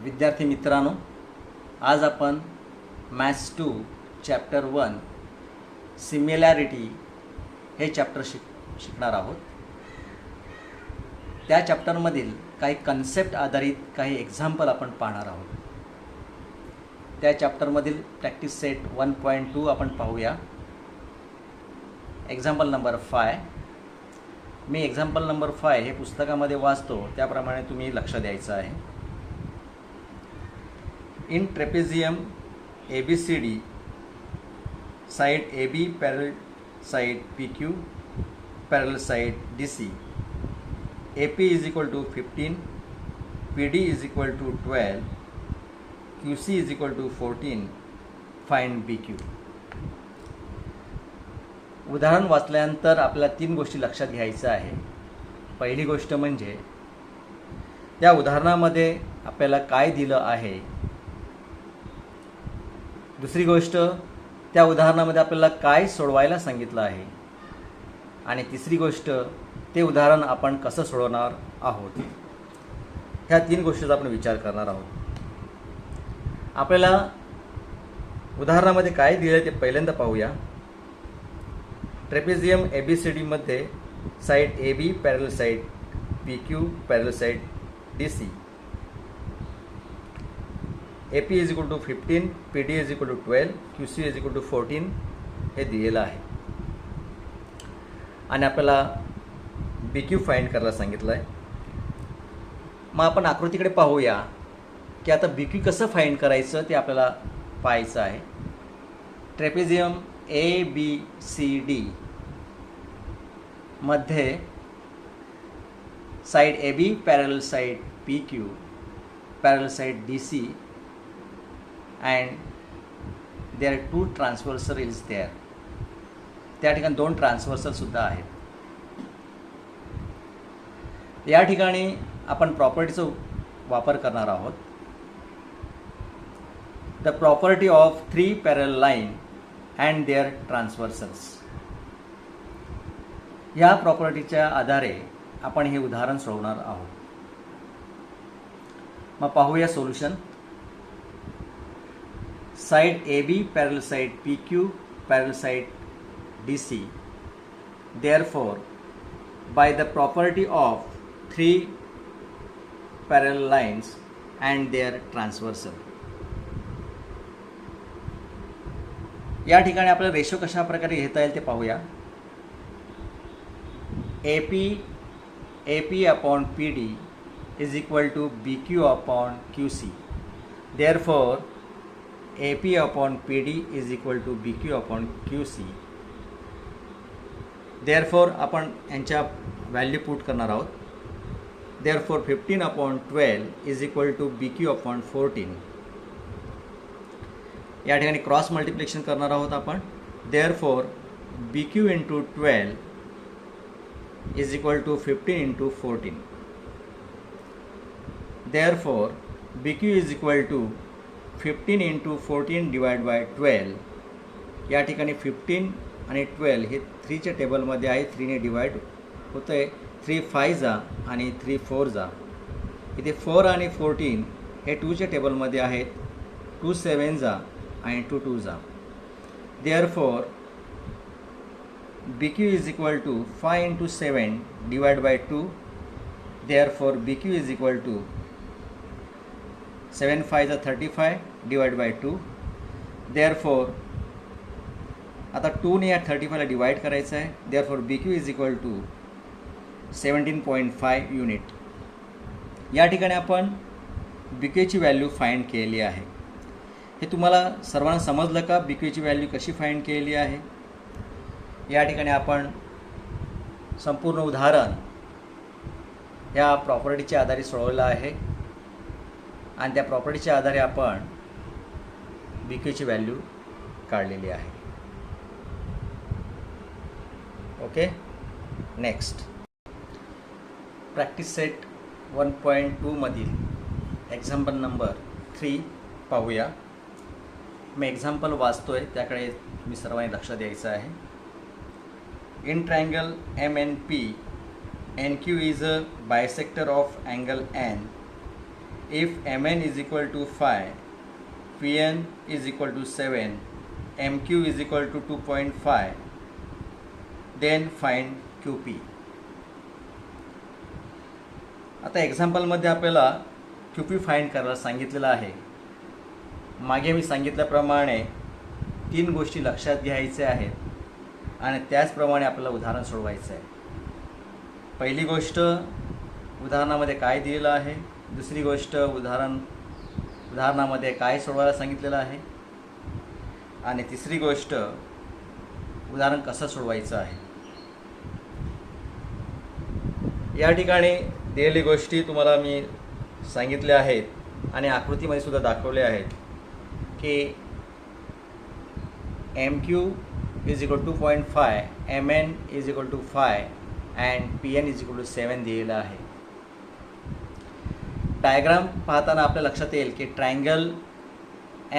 विद्यार्थी मित्रांनो, आज आपण मॅथ्स 2 चॅप्टर 1 सिमिलॅरिटी हे चॅप्टर शिकणार आहोत. त्या चॅप्टरमधील काही कन्सेप्ट आधारित काही एक्झाम्पल आपण पाहणार आहोत. त्या चॅप्टरमधील प्रॅक्टिस सेट 1.2 आपण पाहूया. Example number 5. मी एक्झाम्पल नंबर 5 हे पुस्तकामध्ये वाचतो, त्याप्रमाणे तुम्ही लक्ष द्यायचं आहे. In trapezium ABCD, side AB parallel side PQ, parallel side DC, AP is equal to 15, PD is equal to 12, QC is equal to 14, find BQ. उदाहरण वाचल्यानंतर आपल्याला 3 गोष्टी लक्षात घ्यायच्या आहे. पहिली गोष्ट म्हणजे त्या उदाहरणामध्ये आपल्याला काय दिलं आहे. दुसरी गोष्ट, त्या उदाहरणामध्ये आपल्याला काय सोडवायला सांगितलं आहे. आणि तिसरी गोष्ट, ते उदाहरण आपण कसं सोडवणार आहोत. ह्या 3 गोष्टींचा आपण विचार करणार आहोत. आपल्याला उदाहरणामध्ये काय दिलं ते पहिल्यांदा पाहूया. ट्रेपेझियम ABCD मध्ये side AB parallel side PQ parallel side DC, AP is equal to 15, PD is equal to 12, QC is equal to 14 हे दिलेलं आहे. आणि आपल्याला BQ फाइंड करायला सांगितलं आहे. मग आपण आकृतीकडे पाहूया की आता BQ कसं फाइंड करायचं ते आपल्याला पाहायचं आहे. ट्रेपेझियम ABCD मध्ये साइड AB पॅरल साइड PQ पॅरल side DC and there are 2 transversal is there. त्या ठिकाणी 2 ट्रान्सव्हर्सल सुद्धा आहेत. या ठिकाणी आपण प्रॉपर्टीचा वापर करणार आहोत. द प्रॉपर्टी ऑफ 3 पॅरल लाईन अँड देअर ट्रान्सव्हर्सल्स. या प्रॉपर्टीच्या आधारे आपण हे उदाहरण सोडवणार आहोत. मग पाहूया solution. Side AB parallel side PQ parallel side DC. Therefore, by the property of 3 parallel lines and their transversal. या ठिकाणी आपल्याला रेशो कशा प्रकारे घेता येईल ते पाहूया. AP upon PD is equal to BQ upon QC. Therefore, AP upon PD is equal to BQ upon QC. Therefore, आपण यांच्या व्हॅल्यू पुट करणार आहोत. Therefore, 15 upon 12 is equal to BQ upon 14. या ठिकाणी क्रॉस मल्टिप्लिकेशन करणार आहोत आपण. Therefore, BQ into 12 is equal to 15 into 14. Therefore, BQ is equal to 15 into 14 divided by 12. या ठिकाणी 15 आणि 12 हे 3च्या टेबलमध्ये आहे. 3ने डिवाइड होतं आहे. 3 5 जा आणि 3 4 जा. इथे 4 आणि 14 हे 2च्या टेबलमध्ये आहेत. 2 7 जा आणि 2 2 जा. Therefore, BQ is equal to 5 into 7 divided by 2. Therefore, BQ is equal to 7 5 35 divided by 2. Therefore, आता 2ने या 35 ला डिवाइड करायचं आहे. Therefore, BQ is equal to 17.5 unit. या ठिकाणी आपण BQ ची व्हॅल्यू फाइंड केली आहे. हे तुम्हाला सर्वांना समजलं का BQ ची व्हॅल्यू कशी फाइंड केली आहे. या ठिकाणी आपण संपूर्ण उदाहरण या प्रॉपर्टीच्या आधारे सोडवलं आहे आणि त्या प्रॉपर्टीच्या आधारे आपण BQ ची व्हॅल्यू काढलेली आहे. Okay, next. प्रॅक्टिस सेट 1.2 मधील एक्झाम्पल नंबर 3 पाहूया. मी एक्झाम्पल वाचतोय, त्याकडे तुम्ही सर्वांनी लक्ष द्यायचं आहे. In triangle MNP, NQ is a bisector of angle N if mn is equal to 5, pn is equal to 7, mq is equal to 2.5, then find QP. आता एक्झाम्पलमध्ये आपल्याला QP फाइंड करायला सांगितलेलं आहे. मागे मी सांगितल्याप्रमाणे 3 गोष्टी लक्षात घ्यायच्या आहेत आणि त्याचप्रमाणे आपल्याला उदाहरण सोडवायचं आहे. पहिली गोष्ट, उदाहरणामध्ये काय दिलेलं आहे. दुसरी गोष्ट, उदाहरणामध्ये काय सोडवायला सांगितलेलं आहे. आणि तिसरी गोष्ट, उदाहरण कसं सोडवायचं आहे. या ठिकाणी दिलेली गोष्टी तुम्हाला मी सांगितल्या आहेत आणि आकृतीमध्ये सुद्धा दाखवले आहेत की MQ is equal to 2.5, MN is equal to 5 and PN is equal to 7 दिलेलं आहे. डायग्राम पाहताना आपल्या लक्षात येईल की ट्रायंगल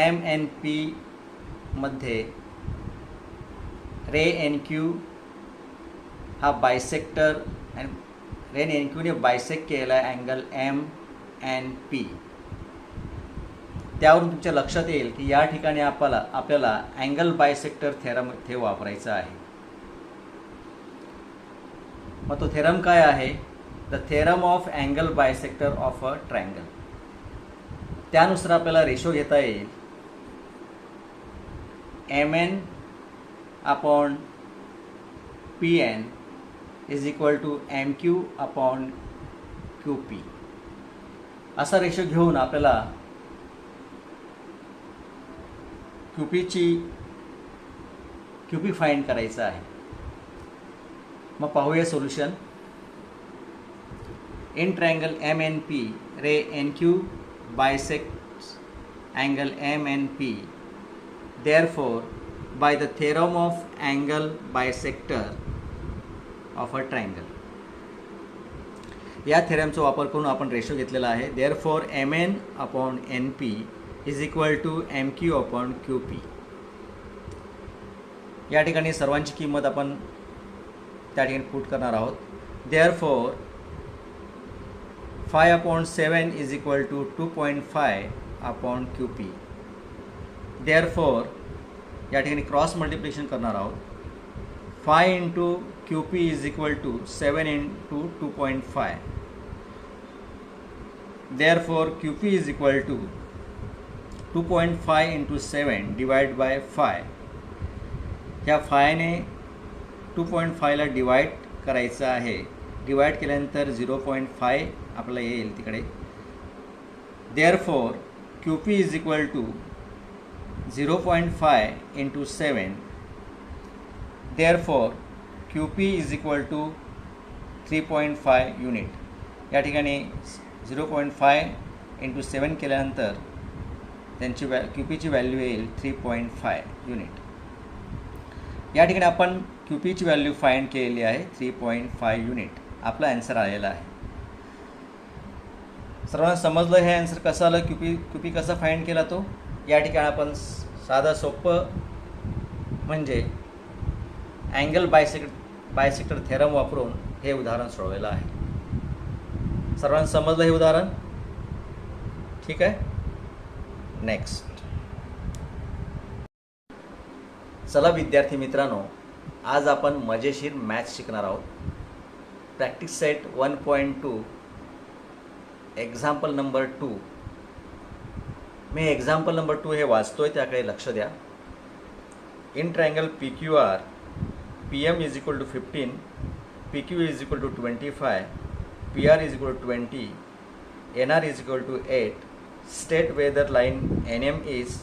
MNP मध्ये रे NQ हा बायसेक्टर आणि रे NQने बायसेक्ट केलेला आहे अँगल MNP. त्यावरून तुमच्या लक्षात येईल की या ठिकाणी आपल्याला अँगल बायसेक्टर थेरम इथे वापरायचा आहे. मग तो थेरम काय आहे? The theorem of angle bisector of a triangle. त्यानुसार आपल्याला रेशो घेता येईल MN upon PN is equal to MQ upon QP. असा रेशो घेऊन आपल्याला QP फाइंड करायचं आहे. मग पाहूया solution. In triangle MNP ray NQ bisects angle MNP. Therefore, by the theorem of angle bisector of a triangle, या थेरमचा वापर करून आपण रेशो घेतलेला आहे. Therefore, MN upon NP is equal to MQ upon QP. या ठिकाणी सर्वांची किंमत आपण त्या ठिकाणी पुट करणार आहोत. Therefore, 5 upon 7 is equal to 2.5 upon QP. Therefore, या ठिकाणी क्रॉस मल्टिप्लिकेशन करणार आहोत. 5 into QP is equal to 7 into 2.5. Therefore, QP is equal to 2.5 into 7 divided by 5. ह्या 5ने 2.5 ला डिवाइड करायचं आहे. डिवाइड केल्यानंतर 0.5 आपल्याला येईल तिकडे. Therefore, QP is equal to 0.5 into 7. Therefore, QP is equal to 3.5 unit. या ठिकाणी 0.5 into 7 केल्यानंतर त्यांची QPची व्हॅल्यू येईल 3.5 युनिट. या ठिकाणी आपण QPची व्हॅल्यू फाइंड केलेली आहे 3.5 युनिट. आपला आन्सर आलेला आहे. सर्वांना समजलं हे आन्सर कसं आलं, QP कसा फाइंड केला तो. या ठिकाणी आपण साधा सोपं म्हणजे अँगल बायसेक्टर थेरम वापरून हे उदाहरण सोडवलेलं आहे. सर्वांना समजलं हे उदाहरण? ठीक आहे. नेक्स्ट. चला विद्यार्थी मित्रांनो, आज आपण मजेशीर मॅथ्स शिकणार आहोत. Practice set 1.2 example number 2. मी एक्झाम्पल नंबर 2 हे वाचतोय, त्याकडे लक्ष द्या. In triangle PQR, PM is equal to 15, PQ is equal to 25, PR is equal to 20, NR is equal to 8. State whether line NM is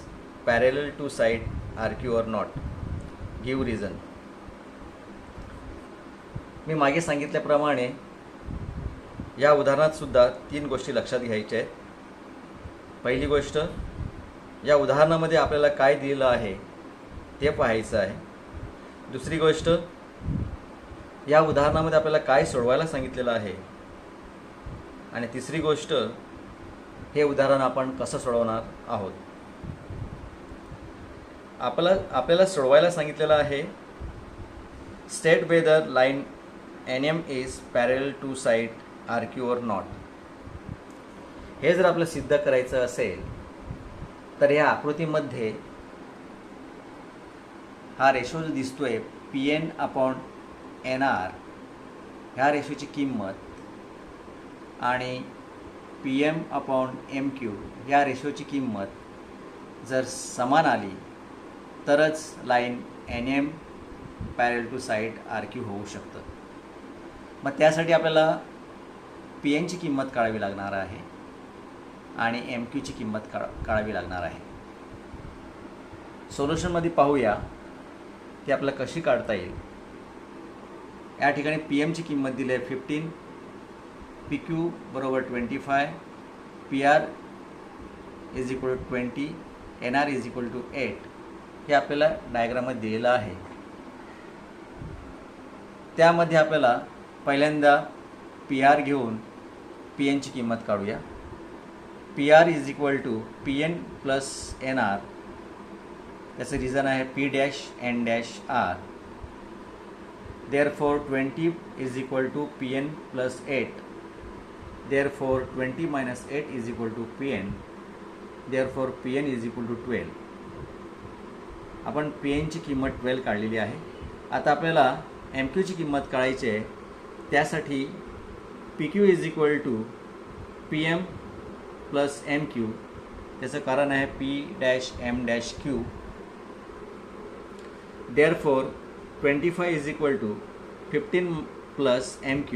parallel to side RQ or not. Give reason. मी मागे सांगितल्याप्रमाणे या उदाहरणात सुद्धा 3 गोष्टी लक्षात घ्यायच्या आहेत. पहिली गोष्ट, या उदाहरणामध्ये आपल्याला काय दिलेलं आहे ते पाहायचं आहे. दुसरी गोष्ट, या उदाहरणामध्ये आपल्याला काय सोडवायला सांगितलेलं आहे. आणि तिसरी गोष्ट, हे उदाहरण आपण कसं सोडवणार आहोत. आपल्याला सोडवायला सांगितलेलं आहे state whether line NM is parallel to side RQ or not. हे जर आपलं सिद्ध करायचं असेल तर या आकृतीमध्ये हा रेशो जो दिसतोय PN/NR, ह्या रेशोची किंमत आणि PM/MQ या रेशोची किंमत जर समान आली तरच line NM parallel to side RQ होऊ शकतं. मग त्यासाठी आपल्याला PN ची किंमत काढावी लागणार आहे आणि MQ ची किंमत काढावी लागणार आहे. सोल्युशनमध्ये पाहूया ती आपल्याला कशी काढता येईल. या ठिकाणी PM ची किंमत दिली आहे 15, PQ बरोबर 25, PR is equal to 20, NR is equal to 8 हे आपल्याला डायग्राममध्ये दिलेलं आहे. त्यामध्ये आपल्याला पहिल्यांदा PR घेऊन PN ची किंमत काढूया. PR is equal to PN plus NR, त्याचं रिझन आहे P'(N')R. Therefore 20 is equal to PN plus 8. Therefore 20 minus 8 is equal to PN. Therefore PN is equal to 12. आपण PN ची किंमत 12 काढलेली आहे. आता आपल्याला MQ ची किंमत काढायची आहे. त्यासाठी PQ is equal to PM plus MQ, त्याचं कारण आहे P'(M')Q. Therefore 25 is equal to 15 plus MQ.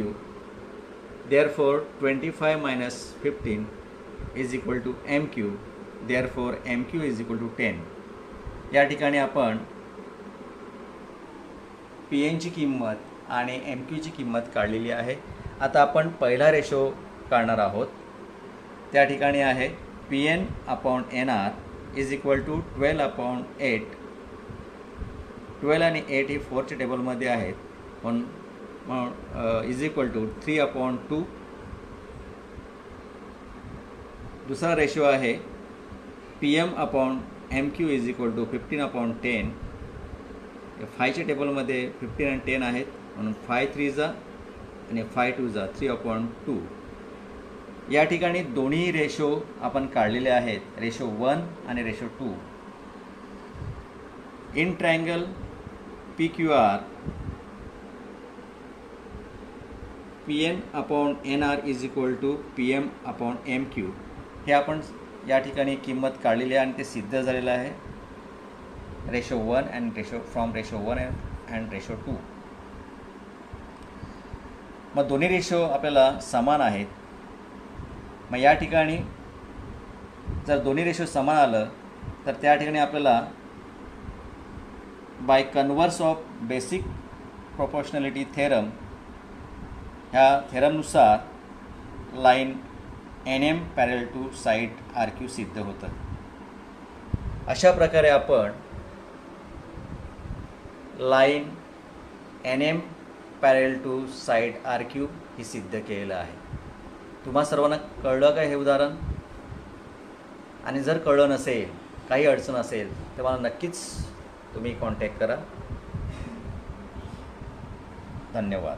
Therefore 25 minus 15 is equal to MQ. Therefore MQ is equal to 10. या ठिकाणी आपण PN ची किंमत आणि MQ ची किंमत काढलेली आहे. आता आपण पहिला रेशो काढणार आहोत. त्या ठिकाणी आहे PN/NR इज इक्वल टू 12/8. 12 आणि 8 हे 4च्या टेबलमध्ये आहेत, पण इज इक्वल टू 3/2. दुसरा रेशो आहे PM/MQ इज इक्वल टू 15/10. 5च्या टेबलमध्ये 15 आणि 10 आहेत, म्हणून 5 3 आणि 5 2 3/2. या ठिकाणी दोन्ही रेशो आपण काढलेले आहेत, रेशो 1 आणि ratio 2. In triangle PQR PN/NR is equal to PM/MQ हे आपण या ठिकाणी किंमत काढलेली आहे आणि ते सिद्ध झालेलं आहे. Ratio 1 and ratio 1 and ratio 2. मग दोन्ही रेशो आपल्याला समान आहेत. मग या ठिकाणी जर दोन्ही रेशो समान आलं तर त्या ठिकाणी आपल्याला by converse of basic proportionality theorem, ह्या थेरमनुसार line NM parallel to side RQ सिद्ध होतं. अशा प्रकारे आपण line NM parallel to side RQ ही सिद्ध केलेलं आहे. तुम्हा सर्वांना कळलं का हे उदाहरण? आणि जर कळलं नसेल, काही अडचण असेल तर मला नक्कीच तुम्ही कॉन्टॅक्ट करा. धन्यवाद.